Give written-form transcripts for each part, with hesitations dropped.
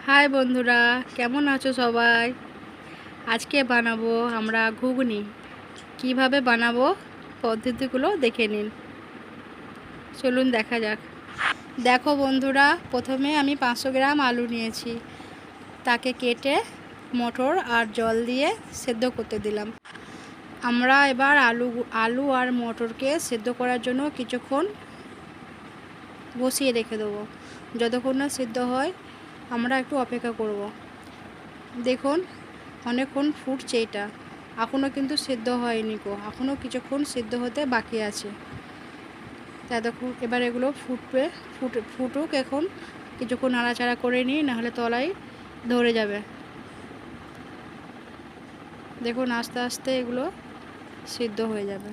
High বন্ধুরা, কেমন আছো সবাই? আজকে বানাবো আমরা ঘুগনি। কিভাবে বানাবো পদ্ধতিগুলো দেখে নিন। চলুন দেখা যাক। দেখো বন্ধুরা, প্রথমে আমি 500 গ্রাম আলু নিয়েছি। তাকে কেটে মটর আর জল দিয়ে সেদ্ধ করতে দিলাম। আমরা এবার আলু আর মটরকে সেদ্ধ করার জন্য কিছুক্ষণ বসিয়ে রেখে দেবো। যতক্ষণ না সেদ্ধ হয় আমরা একটু অপেক্ষা করব। দেখুন অনেকক্ষণ ফুটছে, এটা এখনও কিন্তু সেদ্ধ হয়নি গো, এখনও কিছুক্ষণ সেদ্ধ হতে বাকি আছে। তাই দেখুন এবার এগুলো ফুটুক। এখন কিছুক্ষণ নাড়াচাড়া করে নিই, নাহলে তলায় ধরে যাবে। দেখুন আস্তে আস্তে এগুলো সিদ্ধ হয়ে যাবে।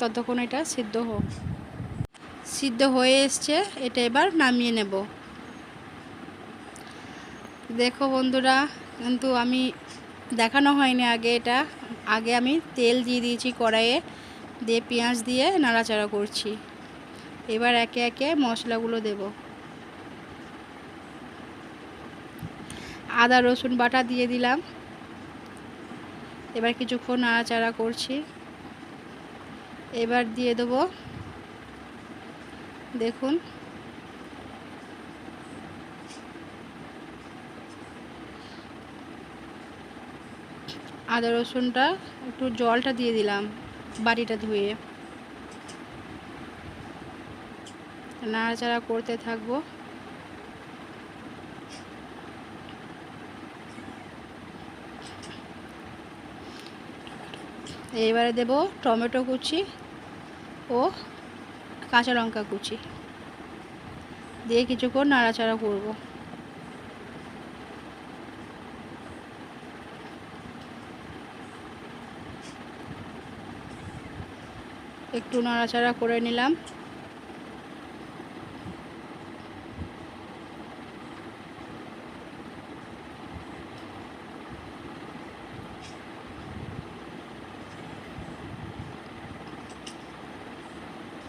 ততক্ষণ এটা সিদ্ধ হয়ে এসছে। এটা এবার নামিয়ে নেব। দেখো বন্ধুরা, কিন্তু আমি দেখানো হয়নি আগে আমি তেল দিয়ে দিয়েছি কড়াইয়ে, দিয়ে পেঁয়াজ দিয়ে নাড়াচাড়া করছি। এবার একে একে মশলাগুলো দেব। আদা রসুন বাটা দিয়ে দিলাম। এবার কিছুক্ষণ নাড়াচাড়া করছি। এবার দিয়ে দেবো, দেখুন আদা রসুনটা, একটু জলটা দিয়ে দিলাম বাটিটা ধুয়ে। নাড়াচাড়া করতে থাকবো। এবারে দেব টমেটো কুচি ও কাঁচা লঙ্কা কুচি দিয়ে কিছুক্ষণ নাড়াচাড়া করব। একটু নাড়াচাড়া করে নিলাম।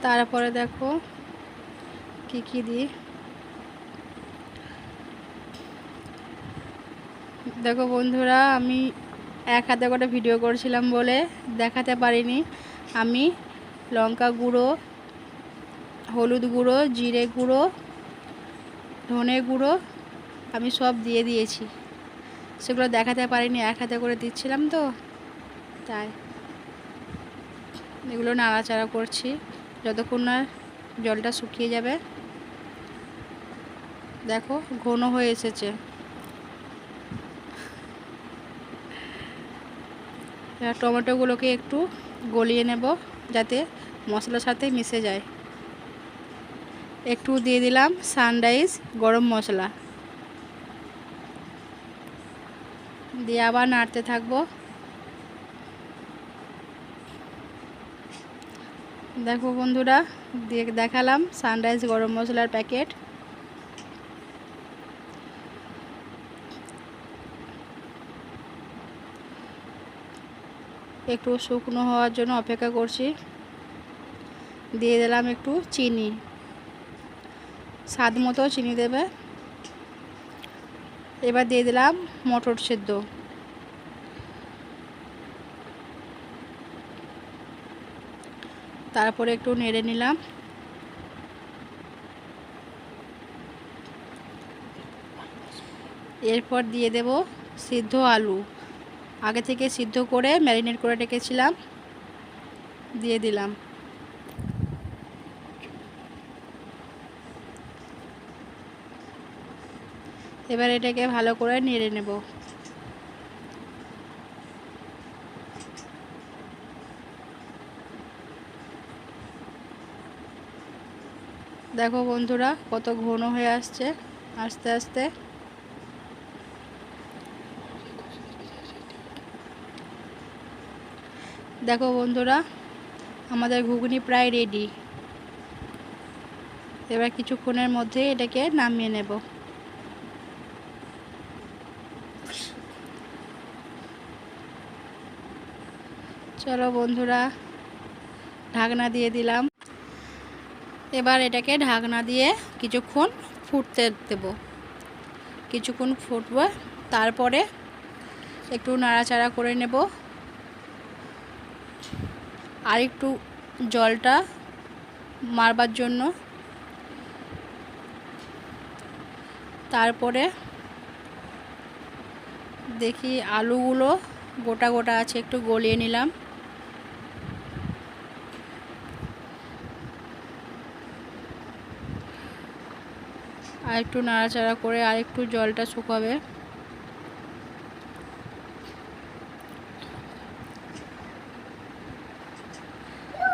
তারপরে দেখো কি দিই। দেখো বন্ধুরা, আমি এক হাতে করে ভিডিও করছিলাম বলে দেখাতে পারিনি। আমি লঙ্কা গুঁড়ো, হলুদ গুঁড়ো, জিরে গুঁড়ো, ধনে গুঁড়ো আমি সব দিয়ে দিয়েছি। সেগুলো দেখাতে পারিনি, এক হাতে করে দিচ্ছিলাম তো, তাই এগুলো নাড়াচাড়া করছি যতক্ষণ না জলটা শুকিয়ে যাবে। দেখো ঘন হয়ে এসেছে। এবার টমেটোগুলোকে একটু গলিয়ে নেব যাতে মশলার সাথে মিশে যায়। একটু দিয়ে দিলাম সানরাইজ গরম মশলা, দিয়ে আবার নাড়তে থাকবো। দেখো বন্ধুরা, দেখালাম সানরাইজ গরম মশলার প্যাকেট। একটু শুকনো হওয়ার জন্য অপেক্ষা করছি। দিয়ে দিলাম একটু চিনি, স্বাদ মতো চিনি দেবে। এবার দিয়ে দিলাম মটর সেদ্ধ। তারপরে একটু নেড়ে নিলাম। এরপর দিয়ে দেব সিদ্ধ আলু, আগে থেকে সিদ্ধ করে ম্যারিনেট করে রেখেছিলাম, দিয়ে দিলাম। এবার এটাকে ভালো করে নেড়ে নেব। দেখো বন্ধুরা কত ঘন হয়ে আসছে আস্তে আস্তে। দেখো বন্ধুরা, আমাদের ঘুগনি প্রায় রেডি। এবার কিছুক্ষণের মধ্যে এটাকে নামিয়ে নেব। চলো বন্ধুরা, ঢাকনা দিয়ে দিলাম। এবার এটাকে ঢাকনা দিয়ে কিছুক্ষণ ফুটতে দেব। কিছুক্ষণ ফুটবে, তারপরে একটু নাড়াচাড়া করে নেব। আর একটু জলটা মারবার জন্য। তারপরে দেখি আলুগুলো গোটা গোটা আছে, একটু গলিয়ে নিলাম। আর একটু নাড়াচাড়া করে আর একটু জলটা শুকাবে।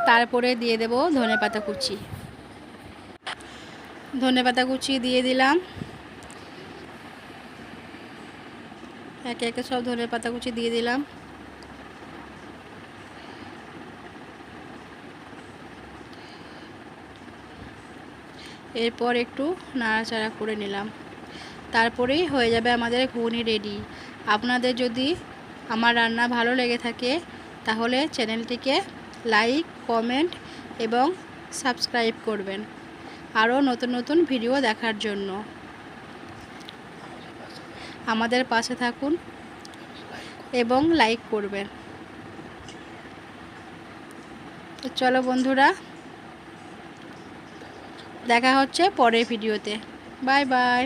তারপরে দিয়ে দেব ধনেপাতা কুচি। ধনেপাতা কুচি দিয়ে দিলাম। একে একে সব ধনেপাতা কুচি দিয়ে দিলাম। এরপর একটু নাড়াচাড়া করে নিলাম। তারপরেই হয়ে যাবে আমাদের ঘুগনি রেডি। আপনাদের যদি আমার রান্না ভালো লেগে থাকে তাহলে চ্যানেলটিকে লাইক, কমেন্ট এবং সাবস্ক্রাইব করবেন আরও নতুন নতুন ভিডিও দেখার জন্য। আমাদের পাশে থাকুন এবং লাইক করবেন। তো চলো বন্ধুরা, দেখা হচ্ছে পরের ভিডিওতে। Bye bye.